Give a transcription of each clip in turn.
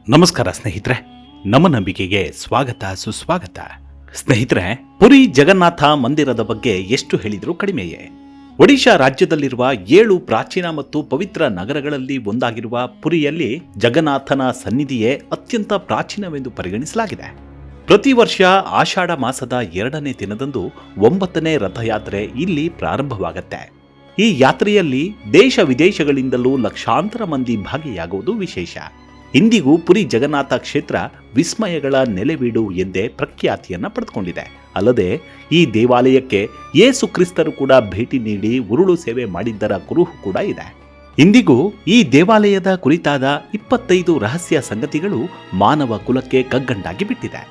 ನಮಸ್ಕಾರ ಸ್ನೇಹಿತರೆ, ನಮ್ಮ ನಂಬಿಕೆಗೆ ಸ್ವಾಗತ ಸುಸ್ವಾಗತ. ಸ್ನೇಹಿತರೆ, ಪುರಿ ಜಗನ್ನಾಥ ಮಂದಿರದ ಬಗ್ಗೆ ಎಷ್ಟು ಹೇಳಿದರೂ ಕಡಿಮೆಯೇ. ಒಡಿಶಾ ರಾಜ್ಯದಲ್ಲಿರುವ 7 ಪ್ರಾಚೀನ ಮತ್ತು ಪವಿತ್ರ ನಗರಗಳಲ್ಲಿ ಒಂದಾಗಿರುವ ಪುರಿಯಲ್ಲಿ ಜಗನ್ನಾಥನ ಸನ್ನಿಧಿಯೇ ಅತ್ಯಂತ ಪ್ರಾಚೀನವೆಂದು ಪರಿಗಣಿಸಲಾಗಿದೆ. ಪ್ರತಿ ವರ್ಷ ಆಷಾಢ ಮಾಸದ 2ನೇ ದಿನದಂದು 9ನೇ ರಥಯಾತ್ರೆ ಇಲ್ಲಿ ಪ್ರಾರಂಭವಾಗುತ್ತೆ. ಈ ಯಾತ್ರೆಯಲ್ಲಿ ದೇಶ ವಿದೇಶಗಳಿಂದಲೂ ಲಕ್ಷಾಂತರ ಮಂದಿ ಭಾಗಿಯಾಗುವುದು ವಿಶೇಷ. ಇಂದಿಗೂ ಪುರಿ ಜಗನ್ನಾಥ ಕ್ಷೇತ್ರ ವಿಸ್ಮಯಗಳ ನೆಲೆವೀಡು ಎಂದೇ ಪ್ರಖ್ಯಾತಿಯನ್ನು ಪಡೆದುಕೊಂಡಿದೆ. ಅಲ್ಲದೆ ಈ ದೇವಾಲಯಕ್ಕೆ ಯೇಸು ಕ್ರಿಸ್ತರು ಕೂಡ ಭೇಟಿ ನೀಡಿ ಉರುಳು ಸೇವೆ ಮಾಡಿದ್ದರ ಕುರುಹು ಕೂಡ ಇದೆ. ಇಂದಿಗೂ ಈ ದೇವಾಲಯದ ಕುರಿತಾದ 25 ರಹಸ್ಯ ಸಂಗತಿಗಳು ಮಾನವ ಕುಲಕ್ಕೆ ಕಗ್ಗಂಟಾಗಿ ಬಿಟ್ಟಿದೆ.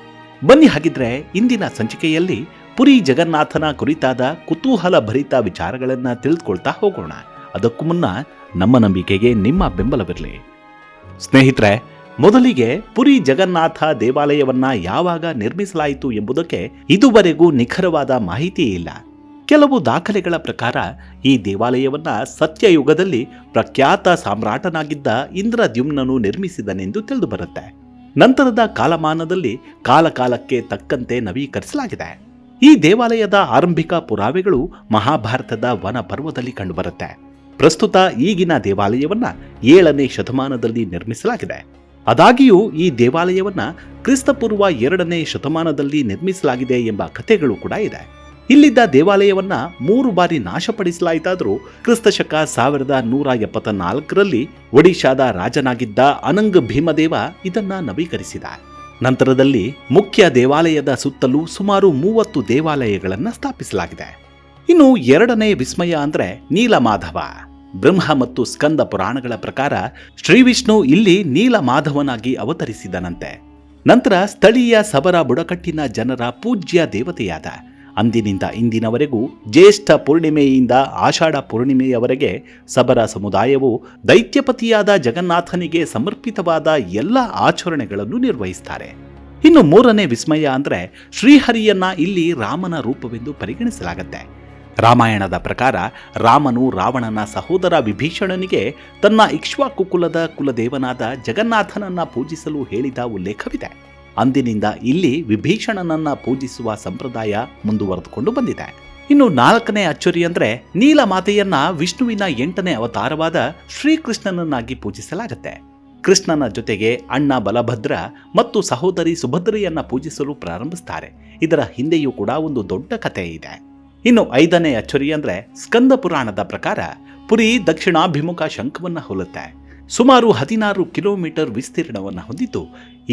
ಬನ್ನಿ, ಹಾಗಿದ್ರೆ ಇಂದಿನ ಸಂಚಿಕೆಯಲ್ಲಿ ಪುರಿ ಜಗನ್ನಾಥನ ಕುರಿತಾದ ಕುತೂಹಲ ಭರಿತ ವಿಚಾರಗಳನ್ನು ತಿಳಿದುಕೊಳ್ತಾ ಹೋಗೋಣ. ಅದಕ್ಕೂ ಮುನ್ನ ನಮ್ಮ ನಂಬಿಕೆಗೆ ನಿಮ್ಮ ಬೆಂಬಲವಿರಲಿ. ಸ್ನೇಹಿತರೆ, ಮೊದಲಿಗೆ ಪುರಿ ಜಗನ್ನಾಥ ದೇವಾಲಯವನ್ನ ಯಾವಾಗ ನಿರ್ಮಿಸಲಾಯಿತು ಎಂಬುದಕ್ಕೆ ಇದುವರೆಗೂ ನಿಖರವಾದ ಮಾಹಿತಿ ಇಲ್ಲ. ಕೆಲವು ದಾಖಲೆಗಳ ಪ್ರಕಾರ ಈ ದೇವಾಲಯವನ್ನ ಸತ್ಯಯುಗದಲ್ಲಿ ಪ್ರಖ್ಯಾತ ಸಾಮ್ರಾಟನಾಗಿದ್ದ ಇಂದ್ರದ್ಯುಮ್ನನು ನಿರ್ಮಿಸಿದನೆಂದು ತಿಳಿದುಬರುತ್ತೆ. ನಂತರದ ಕಾಲಮಾನದಲ್ಲಿ ಕಾಲಕಾಲಕ್ಕೆ ತಕ್ಕಂತೆ ನವೀಕರಿಸಲಾಗಿದೆ. ಈ ದೇವಾಲಯದ ಆರಂಭಿಕ ಪುರಾವೆಗಳು ಮಹಾಭಾರತದ ವನ ಪರ್ವದಲ್ಲಿ ಕಂಡುಬರುತ್ತೆ. ಪ್ರಸ್ತುತ ಈಗಿನ ದೇವಾಲಯವನ್ನ 7ನೇ ಶತಮಾನದಲ್ಲಿ ನಿರ್ಮಿಸಲಾಗಿದೆ. ಆದಾಗ್ಯೂ ಈ ದೇವಾಲಯವನ್ನ ಕ್ರಿಸ್ತಪೂರ್ವ 2ನೇ ಶತಮಾನದಲ್ಲಿ ನಿರ್ಮಿಸಲಾಗಿದೆ ಎಂಬ ಕಥೆಗಳು ಕೂಡ ಇದೆ. ಇಲ್ಲಿದ್ದ ದೇವಾಲಯವನ್ನ 3 ಬಾರಿ ನಾಶಪಡಿಸಲಾಯಿತಾದರೂ ಕ್ರಿಸ್ತಶಕ 1174ರಲ್ಲಿ ಒಡಿಶಾದ ರಾಜನಾಗಿದ್ದ ಅನಂಗ್ ಭೀಮದೇವ ಇದನ್ನ ನವೀಕರಿಸಿದ. ನಂತರದಲ್ಲಿ ಮುಖ್ಯ ದೇವಾಲಯದ ಸುತ್ತಲೂ ಸುಮಾರು 30 ದೇವಾಲಯಗಳನ್ನು ಸ್ಥಾಪಿಸಲಾಗಿದೆ. ಇನ್ನು 2ನೇ ವಿಸ್ಮಯ ಅಂದ್ರೆ ನೀಲಮಾಧವ. ಬ್ರಹ್ಮ ಮತ್ತು ಸ್ಕಂದ ಪುರಾಣಗಳ ಪ್ರಕಾರ ಶ್ರೀ ವಿಷ್ಣು ಇಲ್ಲಿ ನೀಲಮಾಧವನಾಗಿ ಅವತರಿಸಿದನಂತೆ. ನಂತರ ಸ್ಥಳೀಯ ಸಬರ ಬುಡಕಟ್ಟಿನ ಜನರ ಪೂಜ್ಯ ದೇವತೆಯಾದ. ಅಂದಿನಿಂದ ಇಂದಿನವರೆಗೂ ಜ್ಯೇಷ್ಠ ಪೂರ್ಣಿಮೆಯಿಂದ ಆಷಾಢ ಪೂರ್ಣಿಮೆಯವರೆಗೆ ಸಬರ ಸಮುದಾಯವು ದೈತ್ಯಪತಿಯಾದ ಜಗನ್ನಾಥನಿಗೆ ಸಮರ್ಪಿತವಾದ ಎಲ್ಲ ಆಚರಣೆಗಳನ್ನು ನಿರ್ವಹಿಸುತ್ತಾರೆ. ಇನ್ನು 3ನೇ ವಿಸ್ಮಯ ಅಂದ್ರೆ ಶ್ರೀಹರಿಯನ್ನ ಇಲ್ಲಿ ರಾಮನ ರೂಪವೆಂದು ಪರಿಗಣಿಸಲಾಗುತ್ತೆ. ರಾಮಾಯಣದ ಪ್ರಕಾರ ರಾಮನು ರಾವಣನ ಸಹೋದರ ವಿಭೀಷಣನಿಗೆ ತನ್ನ ಇಕ್ಷ್ವಾಕು ಕುಲದ ಕುಲದೇವನಾದ ಜಗನ್ನಾಥನನ್ನ ಪೂಜಿಸಲು ಹೇಳಿದ ಉಲ್ಲೇಖವಿದೆ. ಅಂದಿನಿಂದ ಇಲ್ಲಿ ವಿಭೀಷಣನನ್ನ ಪೂಜಿಸುವ ಸಂಪ್ರದಾಯ ಮುಂದುವರೆದುಕೊಂಡು ಬಂದಿದೆ. ಇನ್ನು 4ನೇ ಅಚ್ಚರಿ ಅಂದ್ರೆ ನೀಲಮಾತೆಯನ್ನ ವಿಷ್ಣುವಿನ 8ನೇ ಅವತಾರವಾದ ಶ್ರೀಕೃಷ್ಣನನ್ನಾಗಿ ಪೂಜಿಸಲಾಗುತ್ತೆ. ಕೃಷ್ಣನ ಜೊತೆಗೆ ಅಣ್ಣ ಬಲಭದ್ರ ಮತ್ತು ಸಹೋದರಿ ಸುಭದ್ರೆಯನ್ನ ಪೂಜಿಸಲು ಪ್ರಾರಂಭಿಸುತ್ತಾರೆ. ಇದರ ಹಿಂದೆಯೂ ಕೂಡ ಒಂದು ದೊಡ್ಡ ಕಥೆ ಇದೆ. ಇನ್ನು 5ನೇ ಅಚ್ಚರಿ ಅಂದ್ರೆ ಸ್ಕಂದ ಪುರಾಣದ ಪ್ರಕಾರ ಪುರಿ ದಕ್ಷಿಣಾಭಿಮುಖ ಶಂಖವನ್ನ ಹೋಲುತ್ತೆ. ಸುಮಾರು 16 ಕಿಲೋಮೀಟರ್ ವಿಸ್ತೀರ್ಣವನ್ನು ಹೊಂದಿದ್ದು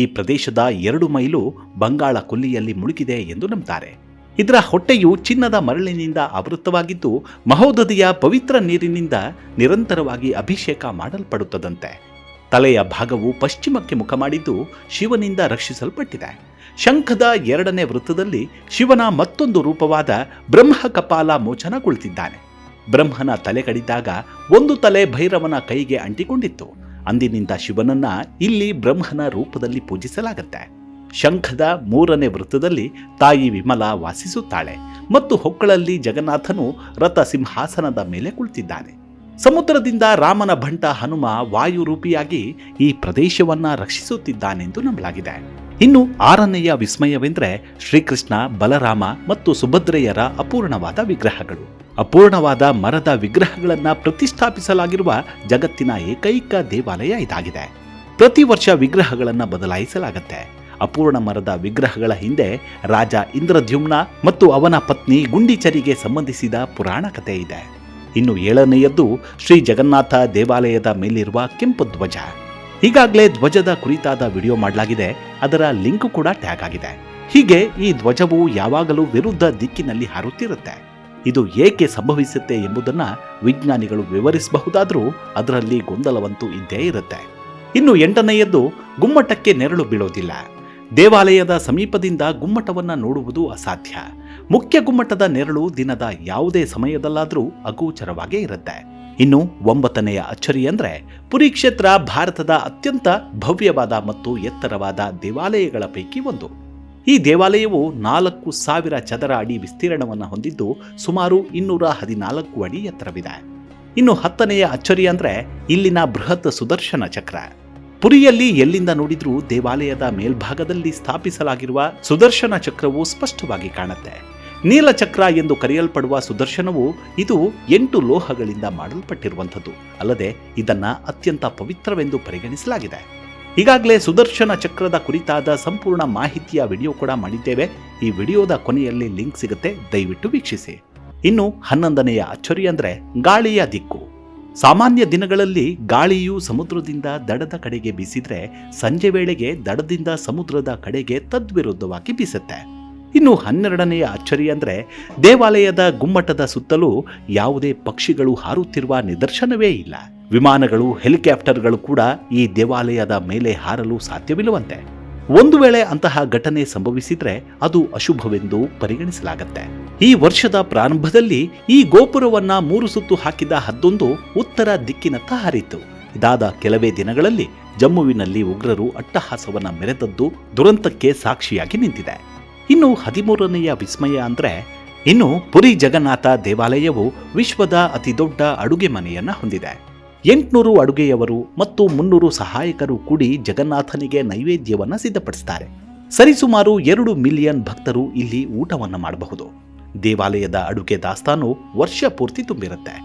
ಈ ಪ್ರದೇಶದ 2 ಮೈಲು ಬಂಗಾಳ ಕೊಲ್ಲಿಯಲ್ಲಿ ಮುಳುಗಿದೆ ಎಂದು ನಂಬುತ್ತಾರೆ. ಇದರ ಹೊಟ್ಟೆಯು ಚಿನ್ನದ ಮರಳಿನಿಂದ ಆವೃತವಾಗಿದ್ದು ಮಹೋದಧಿಯ ಪವಿತ್ರ ನೀರಿನಿಂದ ನಿರಂತರವಾಗಿ ಅಭಿಷೇಕ ಮಾಡಲ್ಪಡುತ್ತದಂತೆ. ತಲೆಯ ಭಾಗವು ಪಶ್ಚಿಮಕ್ಕೆ ಮುಖ ಮಾಡಿದ್ದು ಶಿವನಿಂದ ರಕ್ಷಿಸಲ್ಪಟ್ಟಿದೆ. ಶಂಖದ 2ನೇ ವೃತ್ತದಲ್ಲಿ ಶಿವನ ಮತ್ತೊಂದು ರೂಪವಾದ ಬ್ರಹ್ಮ ಕಪಾಲ ಮೋಚನ ಕುಳಿತಿದ್ದಾನೆ. ಬ್ರಹ್ಮನ ತಲೆ ಕಡಿದಾಗ ಒಂದು ತಲೆ ಭೈರವನ ಕೈಗೆ ಅಂಟಿಕೊಂಡಿತ್ತು. ಅಂದಿನಿಂದ ಶಿವನನ್ನ ಇಲ್ಲಿ ಬ್ರಹ್ಮನ ರೂಪದಲ್ಲಿ ಪೂಜಿಸಲಾಗುತ್ತೆ. ಶಂಖದ 3ನೇ ವೃತ್ತದಲ್ಲಿ ತಾಯಿ ವಿಮಲ ವಾಸಿಸುತ್ತಾಳೆ ಮತ್ತು ಹೊಕ್ಕಳಲ್ಲಿ ಜಗನ್ನಾಥನು ರಥ ಸಿಂಹಾಸನದ ಮೇಲೆ ಕುಳಿತಿದ್ದಾನೆ. ಸಮುದ್ರದಿಂದ ರಾಮನ ಭಂಟ ಹನುಮ ವಾಯುರೂಪಿಯಾಗಿ ಈ ಪ್ರದೇಶವನ್ನ ರಕ್ಷಿಸುತ್ತಿದ್ದಾನೆಂದು ನಂಬಲಾಗಿದೆ. ಇನ್ನು 6ನೆಯ ವಿಸ್ಮಯವೆಂದರೆ ಶ್ರೀಕೃಷ್ಣ, ಬಲರಾಮ ಮತ್ತು ಸುಭದ್ರೆಯರ ಅಪೂರ್ಣವಾದ ವಿಗ್ರಹಗಳು. ಅಪೂರ್ಣವಾದ ಮರದ ವಿಗ್ರಹಗಳನ್ನ ಪ್ರತಿಷ್ಠಾಪಿಸಲಾಗಿರುವ ಜಗತ್ತಿನ ಏಕೈಕ ದೇವಾಲಯ ಇದಾಗಿದೆ. ಪ್ರತಿ ವರ್ಷ ವಿಗ್ರಹಗಳನ್ನು ಬದಲಾಯಿಸಲಾಗುತ್ತೆ. ಅಪೂರ್ಣ ಮರದ ವಿಗ್ರಹಗಳ ಹಿಂದೆ ರಾಜ ಇಂದ್ರದ್ಯುಮ್ನ ಮತ್ತು ಅವನ ಪತ್ನಿ ಗುಂಡಿಚರಿಗೆ ಸಂಬಂಧಿಸಿದ ಪುರಾಣ ಕಥೆ ಇದೆ. ಇನ್ನು 7ನೆಯದ್ದು ಶ್ರೀ ಜಗನ್ನಾಥ ದೇವಾಲಯದ ಮೇಲಿರುವ ಕೆಂಪು ಧ್ವಜ. ಈಗಾಗಲೇ ಧ್ವಜದ ಕುರಿತಾದ ವಿಡಿಯೋ ಮಾಡಲಾಗಿದೆ, ಅದರ ಲಿಂಕ್ ಕೂಡ ಟ್ಯಾಗ್ ಆಗಿದೆ. ಹೀಗೆ ಈ ಧ್ವಜವು ಯಾವಾಗಲೂ ವಿರುದ್ಧ ದಿಕ್ಕಿನಲ್ಲಿ ಹಾರುತ್ತಿರುತ್ತೆ. ಇದು ಏಕೆ ಸಂಭವಿಸುತ್ತೆ ಎಂಬುದನ್ನು ವಿಜ್ಞಾನಿಗಳು ವಿವರಿಸಬಹುದಾದರೂ ಅದರಲ್ಲಿ ಗೊಂದಲವಂತೂ ಇದ್ದೇ ಇರುತ್ತೆ. ಇನ್ನು 8ನೆಯದ್ದು ಗುಮ್ಮಟಕ್ಕೆ ನೆರಳು ಬೀಳೋದಿಲ್ಲ. ದೇವಾಲಯದ ಸಮೀಪದಿಂದ ಗುಮ್ಮಟವನ್ನು ನೋಡುವುದು ಅಸಾಧ್ಯ. ಮುಖ್ಯ ಗುಮ್ಮಟದ ನೆರಳು ದಿನದ ಯಾವುದೇ ಸಮಯದಲ್ಲಾದರೂ ಅಗೋಚರವಾಗೇ ಇರುತ್ತೆ. ಇನ್ನು 9ನೆಯ ಅಚ್ಚರಿ ಅಂದ್ರೆ ಪುರಿ ಕ್ಷೇತ್ರ ಭಾರತದ ಅತ್ಯಂತ ಭವ್ಯವಾದ ಮತ್ತು ಎತ್ತರವಾದ ದೇವಾಲಯಗಳ ಪೈಕಿ ಒಂದು. ಈ ದೇವಾಲಯವು 4000 ಚದರ ಅಡಿ ವಿಸ್ತೀರ್ಣವನ್ನು ಹೊಂದಿದ್ದು ಸುಮಾರು 214 ಅಡಿ ಎತ್ತರವಿದೆ. ಇನ್ನು 10ನೆಯ ಅಚ್ಚರಿ ಅಂದ್ರೆ ಇಲ್ಲಿನ ಬೃಹತ್ ಸುದರ್ಶನ ಚಕ್ರ. ಪುರಿಯಲ್ಲಿ ಎಲ್ಲಿಂದ ನೋಡಿದ್ರೂ ದೇವಾಲಯದ ಮೇಲ್ಭಾಗದಲ್ಲಿ ಸ್ಥಾಪಿಸಲಾಗಿರುವ ಸುದರ್ಶನ ಚಕ್ರವು ಸ್ಪಷ್ಟವಾಗಿ ಕಾಣುತ್ತೆ. ನೀಲಚಕ್ರ ಎಂದು ಕರೆಯಲ್ಪಡುವ ಸುದರ್ಶನವು ಇದು 8 ಲೋಹಗಳಿಂದ ಮಾಡಲ್ಪಟ್ಟಿರುವಂಥದ್ದು. ಅಲ್ಲದೆ ಇದನ್ನ ಅತ್ಯಂತ ಪವಿತ್ರವೆಂದು ಪರಿಗಣಿಸಲಾಗಿದೆ. ಈಗಾಗಲೇ ಸುದರ್ಶನ ಚಕ್ರದ ಕುರಿತಾದ ಸಂಪೂರ್ಣ ಮಾಹಿತಿಯ ವಿಡಿಯೋ ಕೂಡ ಮಾಡಿದ್ದೇವೆ. ಈ ವಿಡಿಯೋದ ಕೊನೆಯಲ್ಲಿ ಲಿಂಕ್ ಸಿಗುತ್ತೆ, ದಯವಿಟ್ಟು ವೀಕ್ಷಿಸಿ. ಇನ್ನು 11ನೆಯ ಅಚ್ಚರಿ ಅಂದ್ರೆ ಗಾಳಿಯ ದಿಕ್ಕು. ಸಾಮಾನ್ಯ ದಿನಗಳಲ್ಲಿ ಗಾಳಿಯು ಸಮುದ್ರದಿಂದ ದಡದ ಕಡೆಗೆ ಬೀಸಿದ್ರೆ ಸಂಜೆ ವೇಳೆಗೆ ದಡದಿಂದ ಸಮುದ್ರದ ಕಡೆಗೆ ತದ್ವಿರುದ್ಧವಾಗಿ ಬೀಸುತ್ತೆ. ಇನ್ನು 12ನೆಯ ಅಚ್ಚರಿ ಅಂದ್ರೆ ದೇವಾಲಯದ ಗುಮ್ಮಟದ ಸುತ್ತಲೂ ಯಾವುದೇ ಪಕ್ಷಿಗಳು ಹಾರುತ್ತಿರುವ ನಿದರ್ಶನವೇ ಇಲ್ಲ. ವಿಮಾನಗಳು, ಹೆಲಿಕಾಪ್ಟರ್ಗಳು ಕೂಡ ಈ ದೇವಾಲಯದ ಮೇಲೆ ಹಾರಲು ಸಾಧ್ಯವಿಲ್ಲವಂತೆ. ಒಂದು ವೇಳೆ ಅಂತಹ ಘಟನೆ ಸಂಭವಿಸಿದ್ರೆ ಅದು ಅಶುಭವೆಂದು ಪರಿಗಣಿಸಲಾಗುತ್ತೆ. ಈ ವರ್ಷದ ಪ್ರಾರಂಭದಲ್ಲಿ ಈ ಗೋಪುರವನ್ನ 3 ಸುತ್ತು ಹಾಕಿದ ಹದ್ದೊಂದು ಉತ್ತರ ದಿಕ್ಕಿನತ್ತ ಹಾರಿತು. ಇದಾದ ಕೆಲವೇ ದಿನಗಳಲ್ಲಿ ಜಮ್ಮುವಿನಲ್ಲಿ ಉಗ್ರರು ಅಟ್ಟಹಾಸವನ್ನ ಮೆರೆದದ್ದು ದುರಂತಕ್ಕೆ ಸಾಕ್ಷಿಯಾಗಿ ನಿಂತಿದೆ. ಇನ್ನು 13ನೆಯ ವಿಸ್ಮಯ ಅಂದ್ರೆ ಪುರಿ ಜಗನ್ನಾಥ ದೇವಾಲಯವು ವಿಶ್ವದ ಅತಿದೊಡ್ಡ ಅಡುಗೆ ಮನೆಯನ್ನ ಹೊಂದಿದೆ. 800 ಅಡುಗೆಯವರು ಮತ್ತು 300 ಸಹಾಯಕರು ಕೂಡಿ ಜಗನ್ನಾಥನಿಗೆ ನೈವೇದ್ಯವನ್ನ ಸಿದ್ಧಪಡಿಸುತ್ತಾರೆ. ಸರಿಸುಮಾರು 2 ಮಿಲಿಯನ್ ಭಕ್ತರು ಇಲ್ಲಿ ಊಟವನ್ನ ಮಾಡಬಹುದು. ದೇವಾಲಯದ ಅಡುಗೆ ದಾಸ್ತಾನು ವರ್ಷ ಪೂರ್ತಿ ತುಂಬಿರುತ್ತೆ.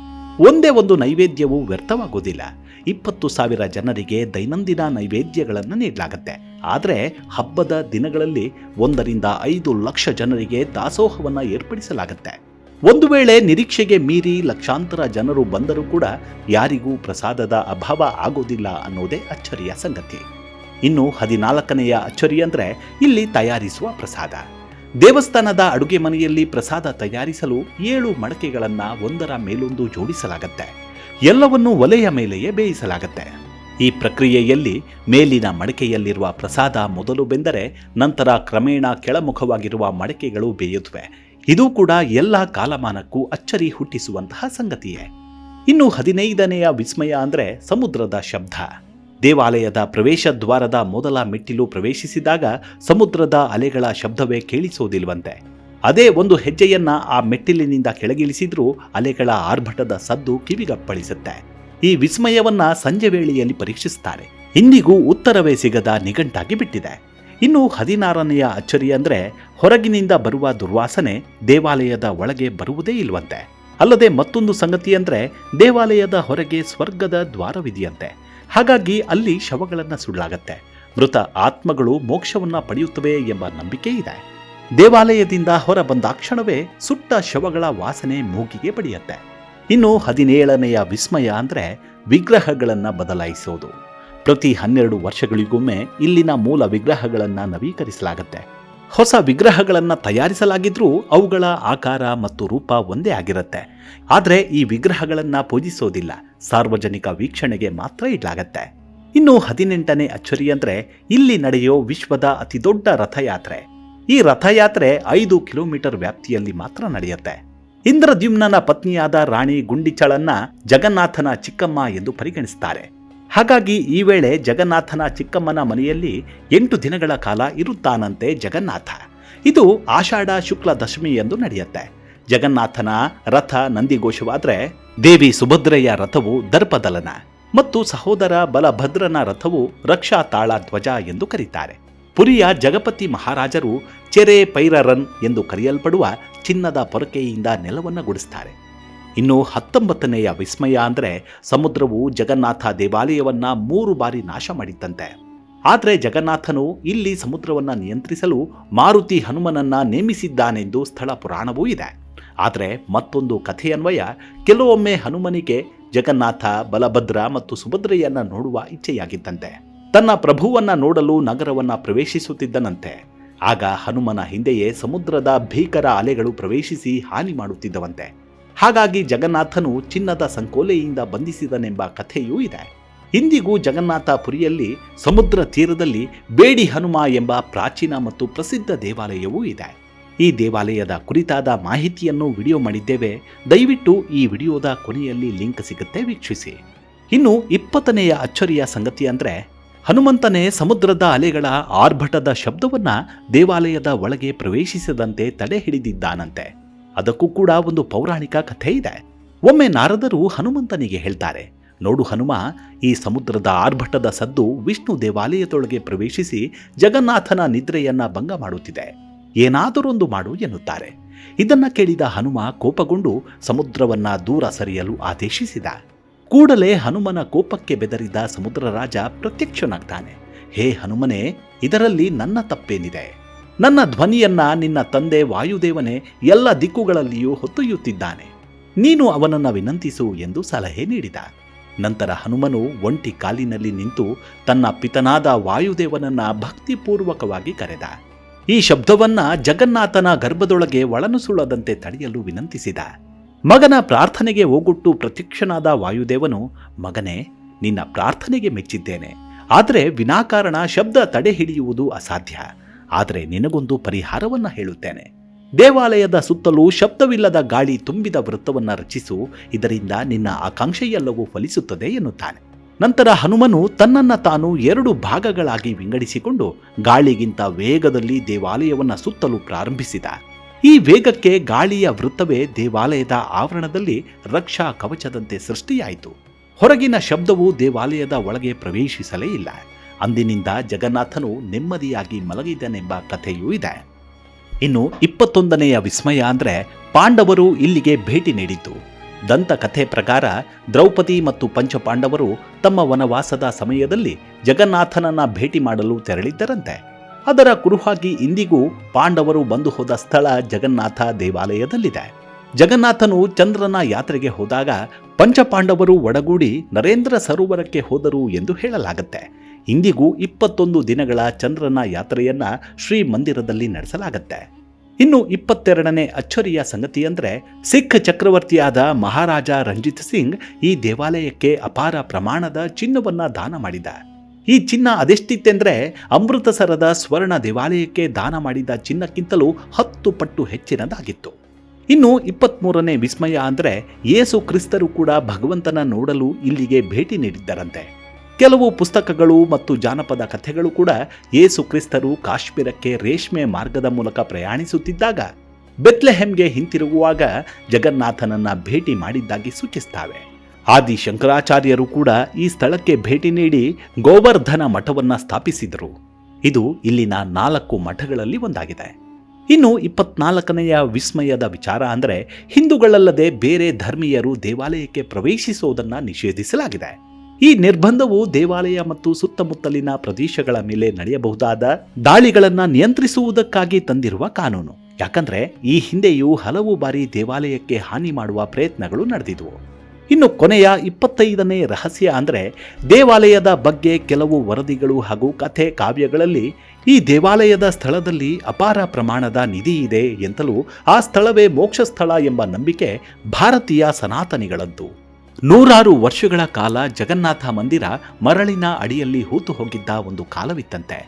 ಒಂದೇ ಒಂದು ನೈವೇದ್ಯವು ವ್ಯರ್ಥವಾಗುವುದಿಲ್ಲ. 20,000 ಜನರಿಗೆ ದೈನಂದಿನ ನೈವೇದ್ಯಗಳನ್ನು ನೀಡಲಾಗುತ್ತೆ. ಆದರೆ ಹಬ್ಬದ ದಿನಗಳಲ್ಲಿ 1 ರಿಂದ 5 ಲಕ್ಷ ಜನರಿಗೆ ದಾಸೋಹವನ್ನು ಏರ್ಪಡಿಸಲಾಗುತ್ತೆ. ಒಂದು ವೇಳೆ ನಿರೀಕ್ಷೆಗೆ ಮೀರಿ ಲಕ್ಷಾಂತರ ಜನರು ಬಂದರೂ ಕೂಡ ಯಾರಿಗೂ ಪ್ರಸಾದದ ಅಭಾವ ಆಗೋದಿಲ್ಲ ಅನ್ನೋದೇ ಅಚ್ಚರಿಯ ಸಂಗತಿ. ಇನ್ನು 14ನೆಯ ಅಚ್ಚರಿ ಅಂದ್ರೆ ಇಲ್ಲಿ ತಯಾರಿಸುವ ಪ್ರಸಾದ. ದೇವಸ್ಥಾನದ ಅಡುಗೆ ಮನೆಯಲ್ಲಿ ಪ್ರಸಾದ ತಯಾರಿಸಲು 7 ಮಡಕೆಗಳನ್ನ ಒಂದರ ಮೇಲೊಂದು ಜೋಡಿಸಲಾಗುತ್ತೆ. ಎಲ್ಲವನ್ನೂ ಒಲೆಯ ಮೇಲೆಯೇ ಬೇಯಿಸಲಾಗುತ್ತೆ. ಈ ಪ್ರಕ್ರಿಯೆಯಲ್ಲಿ ಮೇಲಿನ ಮಡಕೆಯಲ್ಲಿರುವ ಪ್ರಸಾದ ಮೊದಲು ಬೆಂದರೆ ನಂತರ ಕ್ರಮೇಣ ಕೆಳಮುಖವಾಗಿರುವ ಮಡಕೆಗಳು ಬೇಯುತ್ತವೆ. ಇದು ಕೂಡ ಎಲ್ಲ ಕಾಲಮಾನಕ್ಕೂ ಅಚ್ಚರಿ ಹುಟ್ಟಿಸುವಂತಹ ಸಂಗತಿಯೇ. ಇನ್ನು 15ನೆಯ ವಿಸ್ಮಯ ಅಂದ್ರೆ ಸಮುದ್ರದ ಶಬ್ದ. ದೇವಾಲಯದ ಪ್ರವೇಶ ದ್ವಾರದ ಮೊದಲ ಮೆಟ್ಟಿಲು ಪ್ರವೇಶಿಸಿದಾಗ ಸಮುದ್ರದ ಅಲೆಗಳ ಶಬ್ದವೇ ಕೇಳಿಸೋದಿಲ್ವಂತೆ. ಅದೇ ಒಂದು ಹೆಜ್ಜೆಯನ್ನ ಆ ಮೆಟ್ಟಿಲಿನಿಂದ ಕೆಳಗಿಳಿಸಿದ್ರೂ ಅಲೆಗಳ ಆರ್ಭಟದ ಸದ್ದು ಕಿವಿಗಪ್ಪಳಿಸುತ್ತೆ. ಈ ವಿಸ್ಮಯವನ್ನ ಸಂಜೆ ವೇಳೆಯಲ್ಲಿ ಪರೀಕ್ಷಿಸುತ್ತಾರೆ. ಇಂದಿಗೂ ಉತ್ತರವೇ ಸಿಗದ ನಿಘಂಟಾಗಿ ಬಿಟ್ಟಿದೆ. ಇನ್ನು 16ನೆಯ ಅಚ್ಚರಿ ಅಂದ್ರೆ ಹೊರಗಿನಿಂದ ಬರುವ ದುರ್ವಾಸನೆ ದೇವಾಲಯದ ಒಳಗೆ ಬರುವುದೇ ಇಲ್ವಂತೆ. ಅಲ್ಲದೆ ಮತ್ತೊಂದು ಸಂಗತಿ ಅಂದ್ರೆ ದೇವಾಲಯದ ಹೊರಗೆ ಸ್ವರ್ಗದ ದ್ವಾರವಿದೆಯಂತೆ. ಹಾಗಾಗಿ ಅಲ್ಲಿ ಶವಗಳನ್ನು ಸುಡಲಾಗತ್ತೆ. ಮೃತ ಆತ್ಮಗಳು ಮೋಕ್ಷವನ್ನ ಪಡೆಯುತ್ತವೆ ಎಂಬ ನಂಬಿಕೆ ಇದೆ. ದೇವಾಲಯದಿಂದ ಹೊರ ಬಂದಾಕ್ಷಣವೇ ಸುಟ್ಟ ಶವಗಳ ವಾಸನೆ ಮೂಗಿಗೆ ಪಡೆಯುತ್ತೆ. ಇನ್ನು 17ನೆಯ ವಿಸ್ಮಯ ಅಂದ್ರೆ ವಿಗ್ರಹಗಳನ್ನು ಬದಲಾಯಿಸೋದು. ಪ್ರತಿ 12 ವರ್ಷಗಳಿಗೊಮ್ಮೆ ಇಲ್ಲಿನ ಮೂಲ ವಿಗ್ರಹಗಳನ್ನು ನವೀಕರಿಸಲಾಗುತ್ತೆ. ಹೊಸ ವಿಗ್ರಹಗಳನ್ನು ತಯಾರಿಸಲಾಗಿದ್ರೂ ಅವುಗಳ ಆಕಾರ ಮತ್ತು ರೂಪ ಒಂದೇ ಆಗಿರುತ್ತೆ. ಆದರೆ ಈ ವಿಗ್ರಹಗಳನ್ನು ಪೂಜಿಸೋದಿಲ್ಲ, ಸಾರ್ವಜನಿಕ ವೀಕ್ಷಣೆಗೆ ಮಾತ್ರ ಇಡಲಾಗತ್ತೆ. ಇನ್ನು 18ನೇ ಅಚ್ಚರಿ ಅಂದ್ರೆ ಇಲ್ಲಿ ನಡೆಯೋ ವಿಶ್ವದ ಅತಿದೊಡ್ಡ ರಥಯಾತ್ರೆ. ಈ ರಥಯಾತ್ರೆ 5 ಕಿಲೋಮೀಟರ್ ವ್ಯಾಪ್ತಿಯಲ್ಲಿ ಮಾತ್ರ ನಡೆಯುತ್ತೆ. ಇಂದ್ರದ್ಯುಮ್ನನ ಪತ್ನಿಯಾದ ರಾಣಿ ಗುಂಡಿಚಳನ್ನ ಜಗನ್ನಾಥನ ಚಿಕ್ಕಮ್ಮ ಎಂದು ಪರಿಗಣಿಸುತ್ತಾರೆ. ಹಾಗಾಗಿ ಈ ವೇಳೆ ಜಗನ್ನಾಥನ ಚಿಕ್ಕಮ್ಮನ ಮನೆಯಲ್ಲಿ 8 ದಿನಗಳ ಕಾಲ ಇರುತ್ತಾನಂತೆ ಜಗನ್ನಾಥ. ಇದು ಆಷಾಢ ಶುಕ್ಲ ದಶಮಿ ಎಂದು ನಡೆಯುತ್ತೆ. ಜಗನ್ನಾಥನ ರಥ ನಂದಿಘೋಷವಾದ್ರೆ ದೇವಿ ಸುಭದ್ರೆಯ ರಥವು ದರ್ಪದಲನ ಮತ್ತು ಸಹೋದರ ಬಲಭದ್ರನ ರಥವು ರಕ್ಷಾ ತಾಳ ಧ್ವಜ ಎಂದು ಕರೀತಾರೆ. ಪುರಿಯ ಜಗಪತಿ ಮಹಾರಾಜರು ಚೆರೆ ಪೈರರನ್ ಎಂದು ಕರೆಯಲ್ಪಡುವ ಚಿನ್ನದ ಪೊರಕೆಯಿಂದ ನೆಲವನ್ನು ಗುಡಿಸ್ತಾರೆ. ಇನ್ನು 19ನೆಯ ವಿಸ್ಮಯ ಅಂದ್ರೆ ಸಮುದ್ರವು ಜಗನ್ನಾಥ ದೇವಾಲಯವನ್ನ 3 ಬಾರಿ ನಾಶ ಮಾಡಿತ್ತಂತೆ. ಆದರೆ ಜಗನ್ನಾಥನು ಇಲ್ಲಿ ಸಮುದ್ರವನ್ನ ನಿಯಂತ್ರಿಸಲು ಮಾರುತಿ ಹನುಮನನ್ನ ನೇಮಿಸಿದ್ದಾನೆಂದು ಸ್ಥಳ ಪುರಾಣವೂ ಇದೆ. ಆದರೆ ಮತ್ತೊಂದು ಕಥೆಯನ್ವಯ ಕೆಲವೊಮ್ಮೆ ಹನುಮನಿಗೆ ಜಗನ್ನಾಥ, ಬಲಭದ್ರ ಮತ್ತು ಸುಭದ್ರೆಯನ್ನ ನೋಡುವ ಇಚ್ಛೆಯಾಗಿತ್ತಂತೆ. ತನ್ನ ಪ್ರಭುವನ್ನ ನೋಡಲು ನಗರವನ್ನ ಪ್ರವೇಶಿಸುತ್ತಿದ್ದನಂತೆ. ಆಗ ಹನುಮನ ಹಿಂದೆಯೇ ಸಮುದ್ರದ ಭೀಕರ ಅಲೆಗಳು ಪ್ರವೇಶಿಸಿ ಹಾನಿ ಮಾಡುತ್ತಿದ್ದವಂತೆ. ಹಾಗಾಗಿ ಜಗನ್ನಾಥನು ಚಿನ್ನದ ಸಂಕೋಲೆಯಿಂದ ಬಂಧಿಸಿದನೆಂಬ ಕಥೆಯೂ ಇದೆ. ಇಂದಿಗೂ ಜಗನ್ನಾಥ ಪುರಿಯಲ್ಲಿ ಸಮುದ್ರ ತೀರದಲ್ಲಿ ಬೇಡಿ ಹನುಮ ಎಂಬ ಪ್ರಾಚೀನ ಮತ್ತು ಪ್ರಸಿದ್ಧ ದೇವಾಲಯವೂ ಇದೆ. ಈ ದೇವಾಲಯದ ಕುರಿತಾದ ಮಾಹಿತಿಯನ್ನು ವಿಡಿಯೋ ಮಾಡಿದ್ದೇವೆ. ದಯವಿಟ್ಟು ಈ ವಿಡಿಯೋದ ಕೊನೆಯಲ್ಲಿ ಲಿಂಕ್ ಸಿಗುತ್ತೆ, ವೀಕ್ಷಿಸಿ. ಇನ್ನು 20ನೆಯ ಅಚ್ಚರಿಯ ಸಂಗತಿ ಅಂದ್ರೆ ಹನುಮಂತನೇ ಸಮುದ್ರದ ಅಲೆಗಳ ಆರ್ಭಟದ ಶಬ್ದವನ್ನ ದೇವಾಲಯದ ಒಳಗೆ ಪ್ರವೇಶಿಸದಂತೆ ತಡೆ ಹಿಡಿದಿದ್ದಾನಂತೆ. ಅದಕ್ಕೂ ಕೂಡ ಒಂದು ಪೌರಾಣಿಕ ಕಥೆ ಇದೆ. ಒಮ್ಮೆ ನಾರದರು ಹನುಮಂತನಿಗೆ ಹೇಳ್ತಾರೆ, ನೋಡು ಹನುಮ, ಈ ಸಮುದ್ರದ ಆರ್ಭಟದ ಸದ್ದು ವಿಷ್ಣು ದೇವಾಲಯದೊಳಗೆ ಪ್ರವೇಶಿಸಿ ಜಗನ್ನಾಥನ ನಿದ್ರೆಯನ್ನ ಭಂಗ ಮಾಡುತ್ತಿದೆ. ಏನಾದರೊಂದು ಮಾಡು ಎನ್ನುತ್ತಾರೆ. ಇದನ್ನ ಕೇಳಿದ ಹನುಮ ಕೋಪಗೊಂಡು ಸಮುದ್ರವನ್ನ ದೂರ ಸರಿಯಲು ಆದೇಶಿಸಿದ. ಕೂಡಲೇ ಹನುಮನ ಕೋಪಕ್ಕೆ ಬೆದರಿದ ಸಮುದ್ರ ರಾಜ ಪ್ರತ್ಯಕ್ಷನಾಗ್ತಾನೆ. ಹೇ ಹನುಮನೇ, ಇದರಲ್ಲಿ ನನ್ನ ತಪ್ಪೇನಿದೆ? ನನ್ನ ಧ್ವನಿಯನ್ನ ನಿನ್ನ ತಂದೆ ವಾಯುದೇವನೇ ಎಲ್ಲ ದಿಕ್ಕುಗಳಲ್ಲಿಯೂ ಹೊತ್ತೊಯ್ಯುತ್ತಿದ್ದಾನೆ. ನೀನು ಅವನನ್ನ ವಿನಂತಿಸು ಎಂದು ಸಲಹೆ ನೀಡಿದ. ನಂತರ ಹನುಮನು ಒಂಟಿ ಕಾಲಿನಲ್ಲಿ ನಿಂತು ತನ್ನ ಪಿತನಾದ ವಾಯುದೇವನನ್ನ ಭಕ್ತಿಪೂರ್ವಕವಾಗಿ ಕರೆದ. ಈ ಶಬ್ದವನ್ನ ಜಗನ್ನಾಥನ ಗರ್ಭದೊಳಗೆ ಒಳನುಸುಳದಂತೆ ತಡೆಯಲು ವಿನಂತಿಸಿದ. ಮಗನ ಪ್ರಾರ್ಥನೆಗೆ ಓಗೊಟ್ಟು ಪ್ರತ್ಯಕ್ಷನಾದ ವಾಯುದೇವನು, ಮಗನೇ, ನಿನ್ನ ಪ್ರಾರ್ಥನೆಗೆ ಮೆಚ್ಚಿದ್ದೇನೆ. ಆದರೆ ವಿನಾಕಾರಣ ಶಬ್ದ ತಡೆ ಹಿಡಿಯುವುದು ಅಸಾಧ್ಯ. ಆದರೆ ನಿನಗೊಂದು ಪರಿಹಾರವನ್ನ ಹೇಳುತ್ತೇನೆ. ದೇವಾಲಯದ ಸುತ್ತಲೂ ಶಬ್ದವಿಲ್ಲದ ಗಾಳಿ ತುಂಬಿದ ವೃತ್ತವನ್ನು ರಚಿಸು. ಇದರಿಂದ ನಿನ್ನ ಆಕಾಂಕ್ಷೆಯೆಲ್ಲವೂ ಫಲಿಸುತ್ತದೆ ಎನ್ನುತ್ತಾನೆ. ನಂತರ ಹನುಮನು ತನ್ನನ್ನ ತಾನು 2 ಭಾಗಗಳಾಗಿ ವಿಂಗಡಿಸಿಕೊಂಡು ಗಾಳಿಗಿಂತ ವೇಗದಲ್ಲಿ ದೇವಾಲಯವನ್ನ ಸುತ್ತಲು ಪ್ರಾರಂಭಿಸಿದ. ಈ ವೇಗಕ್ಕೆ ಗಾಳಿಯ ವೃತ್ತವೇ ದೇವಾಲಯದ ಆವರಣದಲ್ಲಿ ರಕ್ಷಾ ಕವಚದಂತೆ ಸೃಷ್ಟಿಯಾಯಿತು. ಹೊರಗಿನ ಶಬ್ದವು ದೇವಾಲಯದ ಒಳಗೆ ಪ್ರವೇಶಿಸಲೇ ಇಲ್ಲ. ಅಂದಿನಿಂದ ಜಗನ್ನಾಥನು ನೆಮ್ಮದಿಯಾಗಿ ಮಲಗಿದನೆಂಬ ಕಥೆಯೂ ಇದೆ. ಇನ್ನು 21ನೆಯ ವಿಸ್ಮಯ ಅಂದರೆ ಪಾಂಡವರು ಇಲ್ಲಿಗೆ ಭೇಟಿ ನೀಡಿದ್ದು. ದಂತಕಥೆ ಪ್ರಕಾರ ದ್ರೌಪದಿ ಮತ್ತು ಪಂಚಪಾಂಡವರು ತಮ್ಮ ವನವಾಸದ ಸಮಯದಲ್ಲಿ ಜಗನ್ನಾಥನನ್ನ ಭೇಟಿ ಮಾಡಲು ತೆರಳಿದ್ದರಂತೆ. ಅದರ ಕುರುಹಾಗಿ ಇಂದಿಗೂ ಪಾಂಡವರು ಬಂದು ಹೋದ ಸ್ಥಳ ಜಗನ್ನಾಥ ದೇವಾಲಯದಲ್ಲಿದೆ. ಜಗನ್ನಾಥನು ಚಂದ್ರನ ಯಾತ್ರೆಗೆ ಹೋದಾಗ ಪಂಚಪಾಂಡವರು ಒಡಗೂಡಿ ನರೇಂದ್ರ ಸರೋವರಕ್ಕೆ ಹೋದರು ಎಂದು ಹೇಳಲಾಗುತ್ತೆ. ಇಂದಿಗೂ 21 ದಿನಗಳ ಚಂದ್ರನ ಯಾತ್ರೆಯನ್ನ ಶ್ರೀ ಮಂದಿರದಲ್ಲಿ ನಡೆಸಲಾಗುತ್ತೆ. ಇನ್ನು 22ನೇ ಅಚ್ಚರಿಯ ಸಂಗತಿ ಅಂದರೆ ಸಿಖ್ ಚಕ್ರವರ್ತಿಯಾದ ಮಹಾರಾಜ ರಂಜಿತ್ ಸಿಂಗ್ ಈ ದೇವಾಲಯಕ್ಕೆ ಅಪಾರ ಪ್ರಮಾಣದ ಚಿನ್ನವನ್ನ ದಾನ ಮಾಡಿದ. ಈ ಚಿನ್ನ ಅದೆಷ್ಟಿತ್ತೆಂದ್ರೆ ಅಮೃತಸರದ ಸ್ವರ್ಣ ದೇವಾಲಯಕ್ಕೆ ದಾನ ಮಾಡಿದ ಚಿನ್ನಕ್ಕಿಂತಲೂ 10 ಪಟ್ಟು ಹೆಚ್ಚಿನದಾಗಿತ್ತು. ಇನ್ನು 23ನೇ ವಿಸ್ಮಯ ಅಂದರೆ ಯೇಸು ಕ್ರಿಸ್ತರು ಕೂಡ ಭಗವಂತನ ನೋಡಲು ಇಲ್ಲಿಗೆ ಭೇಟಿ ನೀಡಿದ್ದರಂತೆ. ಕೆಲವು ಪುಸ್ತಕಗಳು ಮತ್ತು ಜಾನಪದ ಕಥೆಗಳು ಕೂಡ ಯೇಸು ಕ್ರಿಸ್ತರು ಕಾಶ್ಮೀರಕ್ಕೆ ರೇಷ್ಮೆ ಮಾರ್ಗದ ಮೂಲಕ ಪ್ರಯಾಣಿಸುತ್ತಿದ್ದಾಗ ಬೆತ್ಲೆಹೆಮ್ಗೆ ಹಿಂತಿರುಗುವಾಗ ಜಗನ್ನಾಥನನ್ನ ಭೇಟಿ ಮಾಡಿದ್ದಾಗಿ ಸೂಚಿಸುತ್ತವೆ. ಆದಿ ಶಂಕರಾಚಾರ್ಯರು ಕೂಡ ಈ ಸ್ಥಳಕ್ಕೆ ಭೇಟಿ ನೀಡಿ ಗೋವರ್ಧನ ಮಠವನ್ನ ಸ್ಥಾಪಿಸಿದರು. ಇದು ಇಲ್ಲಿನ 4 ಮಠಗಳಲ್ಲಿ ಒಂದಾಗಿದೆ. ಇನ್ನು 24ನೆಯ ವಿಸ್ಮಯದ ವಿಚಾರ ಅಂದರೆ ಹಿಂದೂಗಳಲ್ಲದೆ ಬೇರೆ ಧರ್ಮೀಯರು ದೇವಾಲಯಕ್ಕೆ ಪ್ರವೇಶಿಸುವುದನ್ನು ನಿಷೇಧಿಸಲಾಗಿದೆ. ಈ ನಿರ್ಬಂಧವು ದೇವಾಲಯ ಮತ್ತು ಸುತ್ತಮುತ್ತಲಿನ ಪ್ರದೇಶಗಳ ಮೇಲೆ ನಡೆಯಬಹುದಾದ ದಾಳಿಗಳನ್ನು ನಿಯಂತ್ರಿಸುವುದಕ್ಕಾಗಿ ತಂದಿರುವ ಕಾನೂನು. ಯಾಕಂದ್ರೆ ಈ ಹಿಂದೆಯೂ ಹಲವು ಬಾರಿ ದೇವಾಲಯಕ್ಕೆ ಹಾನಿ ಮಾಡುವ ಪ್ರಯತ್ನಗಳು ನಡೆದಿದ್ವು. ಇನ್ನು ಕೊನೆಯ 25ನೇ ರಹಸ್ಯ ಅಂದರೆ ದೇವಾಲಯದ ಬಗ್ಗೆ ಕೆಲವು ವರದಿಗಳು ಹಾಗೂ ಕಥೆ ಕಾವ್ಯಗಳಲ್ಲಿ ಈ ದೇವಾಲಯದ ಸ್ಥಳದಲ್ಲಿ ಅಪಾರ ಪ್ರಮಾಣದ ನಿಧಿ ಇದೆ ಎಂತಲೂ ಆ ಸ್ಥಳವೇ ಮೋಕ್ಷ ಸ್ಥಳ ಎಂಬ ನಂಬಿಕೆ ಭಾರತೀಯ ಸನಾತನಿಗಳದ್ದು. 100 ವರ್ಷಗಳ ಕಾಲ ಜಗನ್ನಾಥ ಮಂದಿರ ಮರಳಿನ ಅಡಿಯಲ್ಲಿ ಹೂತು ಹೋಗಿದ್ದ ಒಂದು ಕಾಲವಿತ್ತಂತೆ.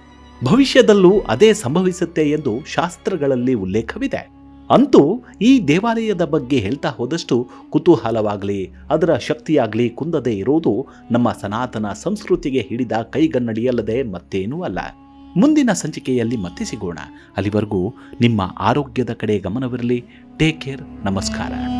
ಭವಿಷ್ಯದಲ್ಲೂ ಅದೇ ಸಂಭವಿಸುತ್ತೆ ಎಂದು ಶಾಸ್ತ್ರಗಳಲ್ಲಿ ಉಲ್ಲೇಖವಿದೆ. ಅಂತೂ ಈ ದೇವಾಲಯದ ಬಗ್ಗೆ ಹೇಳ್ತಾ ಹೋದಷ್ಟು ಕುತೂಹಲವಾಗಲಿ ಅದರ ಶಕ್ತಿಯಾಗಲಿ ಕುಂದದೇ ಇರೋದು ನಮ್ಮ ಸನಾತನ ಸಂಸ್ಕೃತಿಗೆ ಹಿಡಿದ ಕೈಗನ್ನಡಿಯಲ್ಲದೆ ಮತ್ತೇನೂ ಅಲ್ಲ. ಮುಂದಿನ ಸಂಚಿಕೆಯಲ್ಲಿ ಮತ್ತೆ ಸಿಗೋಣ. ಅಲ್ಲಿವರೆಗೂ ನಿಮ್ಮ ಆರೋಗ್ಯದ ಕಡೆ ಗಮನವಿರಲಿ. Take care. ನಮಸ್ಕಾರ.